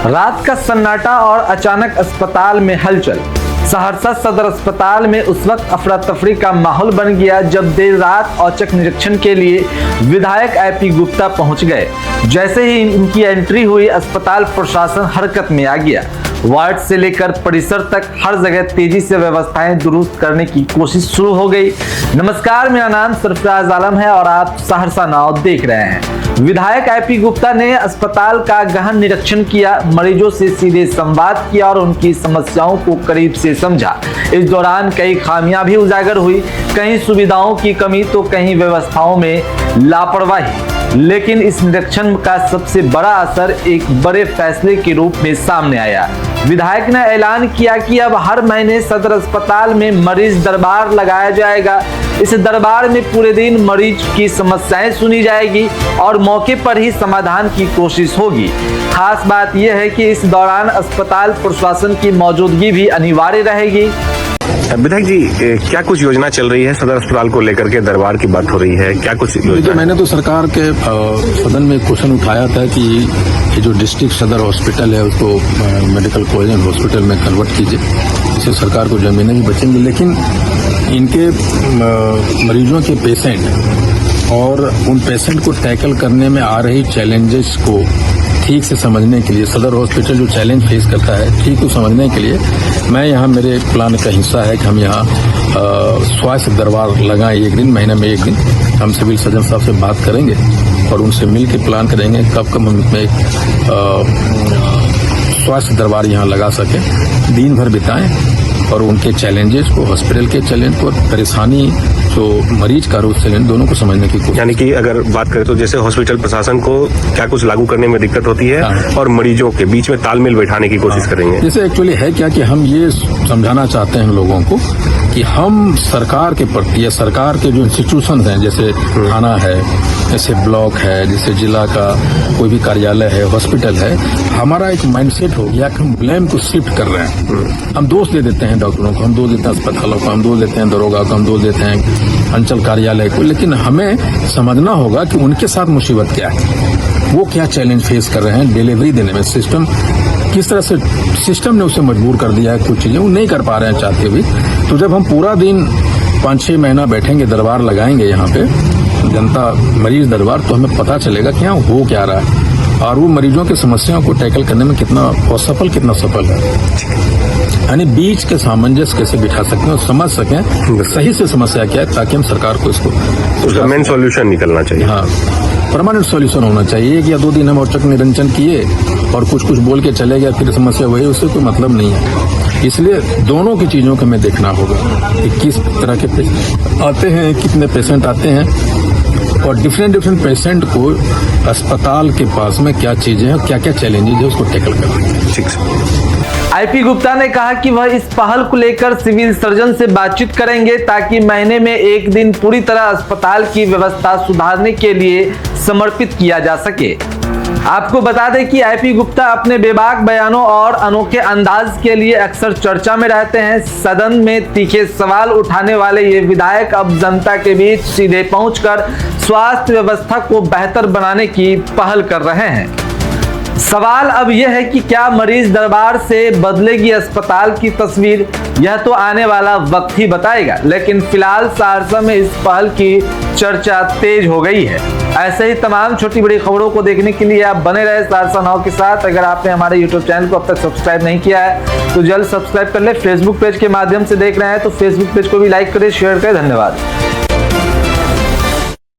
रात का सन्नाटा और अचानक अस्पताल में हलचल। सहरसा सदर अस्पताल में उस वक्त अफरा तफरी का माहौल बन गया जब देर रात औचक निरीक्षण के लिए विधायक आईपी गुप्ता पहुंच गए। जैसे ही इनकी एंट्री हुई, अस्पताल प्रशासन हरकत में आ गया। वार्ड से लेकर परिसर तक हर जगह तेजी से व्यवस्थाएं दुरुस्त करने की कोशिश शुरू हो गई। नमस्कार, मेरा नाम सरफराज आलम है और आप सहरसा नाव देख रहे हैं। विधायक आईपी गुप्ता ने अस्पताल का गहन निरीक्षण किया, मरीजों से सीधे संवाद किया और उनकी समस्याओं को करीब से समझा। इस दौरान कई खामियां भी उजागर हुई, कहीं सुविधाओं की कमी तो कहीं व्यवस्थाओं में लापरवाही। लेकिन इस निरीक्षण का सबसे बड़ा असर एक बड़े फैसले के रूप में सामने आया। विधायक ने ऐलान किया कि अब हर महीने सदर अस्पताल में मरीज दरबार लगाया जाएगा। इस दरबार में पूरे दिन मरीज की समस्याएं सुनी जाएगी और मौके पर ही समाधान की कोशिश होगी। खास बात यह है कि इस दौरान अस्पताल प्रशासन की मौजूदगी भी अनिवार्य रहेगी। विधायक जी, क्या कुछ योजना चल रही है सदर अस्पताल को लेकर के? दरबार की बात हो रही है, क्या कुछ योजना? मैंने तो सरकार के सदन में क्वेश्चन उठाया था कि ये जो डिस्ट्रिक्ट सदर हॉस्पिटल है उसको मेडिकल कॉलेज एंड हॉस्पिटल में कन्वर्ट कीजिए, इससे सरकार को जमीनें भी बचेंगी। लेकिन इनके मरीजों के पेशेंट और उन पेशेंट को टैकल करने में आ रही चैलेंजेस को ठीक से समझने के लिए, सदर हॉस्पिटल जो चैलेंज फेस करता है ठीक को समझने के लिए मैं यहाँ, मेरे प्लान का हिस्सा है कि हम यहाँ स्वास्थ्य दरबार लगाएं। एक दिन, महीने में एक दिन हम सिविल सर्जन साहब से बात करेंगे और उनसे मिल के प्लान करेंगे कब हम इसमें स्वास्थ्य दरबार यहाँ लगा सके, दिन भर बिताएं और उनके चैलेंजेस को, हॉस्पिटल के चैलेंज को, परेशानी जो मरीज का रोज चैलेंज, दोनों को समझने की कोशिश। यानी कि अगर बात करें तो जैसे हॉस्पिटल प्रशासन को क्या कुछ लागू करने में दिक्कत होती है और मरीजों के बीच में तालमेल बैठाने की कोशिश करेंगे। जैसे एक्चुअली है क्या कि हम ये समझाना चाहते हैं लोगों को कि हम सरकार के प्रति या सरकार के जो इंस्टीट्यूशन हैं, जैसे थाना है, जैसे ब्लॉक है, जैसे जिला का कोई भी कार्यालय है, हॉस्पिटल है, हमारा एक माइंडसेट हो गया कि हम ब्लेम को शिफ्ट कर रहे हैं। हम दोष दे देते हैं डॉक्टरों को, हम दोष देते हैं अस्पतालों को, हम दोष देते हैं दरोगा को, हम दोष देते हैं अंचल कार्यालय को। लेकिन हमें समझना होगा कि उनके साथ मुसीबत क्या है, वो क्या चैलेंज फेस कर रहे हैं डिलीवरी देने में। सिस्टम किस तरह से, सिस्टम ने उसे मजबूर कर दिया है, कुछ चीजें वो नहीं कर पा रहे हैं चाहते हुए। तो जब हम पूरा दिन 5-6 महीना बैठेंगे, दरबार लगाएंगे यहाँ पे, जनता मरीज दरबार, तो हमें पता चलेगा कि यहाँ हो क्या रहा है और वो मरीजों की समस्याओं को टैकल करने में कितना असफल, कितना सफल है। यानी बीच के सामंजस्य कैसे बिठा सकते हैं और समझ सकें सही से समस्या क्या है, ताकि हम सरकार को इसको मेन सॉल्यूशन निकलना चाहिए। हाँ, परमानेंट सॉल्यूशन होना चाहिए। 1 या 2 दिन हम औचक निरंजन किए और कुछ बोल के चले गए, फिर समस्या वही, उससे कोई मतलब नहीं है। इसलिए दोनों की चीजों को हमें देखना होगा कि किस तरह के पेशेंट आते हैं, कितने पेशेंट आते हैं और डिफरेंट पेशेंट को अस्पताल के पास में क्या चीजें हैं, क्या क्या चैलेंजेस है, उसको टैकल करना। ठीक है। आईपी गुप्ता ने कहा कि वह इस पहल को लेकर सिविल सर्जन से बातचीत करेंगे ताकि महीने में एक दिन पूरी तरह अस्पताल की व्यवस्था सुधारने के लिए समर्पित किया जा सके। आपको बता दें कि आईपी गुप्ता अपने बेबाक बयानों और अनोखे अंदाज के लिए अक्सर चर्चा में रहते हैं। सदन में तीखे सवाल उठाने वाले ये विधायक अब जनता के बीच सीधे पहुंचकर स्वास्थ्य व्यवस्था को बेहतर बनाने की पहल कर रहे हैं। सवाल अब यह है कि क्या मरीज दरबार से बदलेगी अस्पताल की तस्वीर? यह तो आने वाला वक्त ही बताएगा, लेकिन फिलहाल सहरसा में इस पहल की चर्चा तेज हो गई है। ऐसे ही तमाम छोटी बड़ी खबरों को देखने के लिए आप बने रहे सहरसा नाव के साथ। अगर आपने हमारे यूट्यूब चैनल को अब तक सब्सक्राइब नहीं किया है तो जल्द सब्सक्राइब कर ले। फेसबुक पेज के माध्यम से देख रहे हैं तो फेसबुक पेज को भी लाइक करें, शेयर करें। धन्यवाद।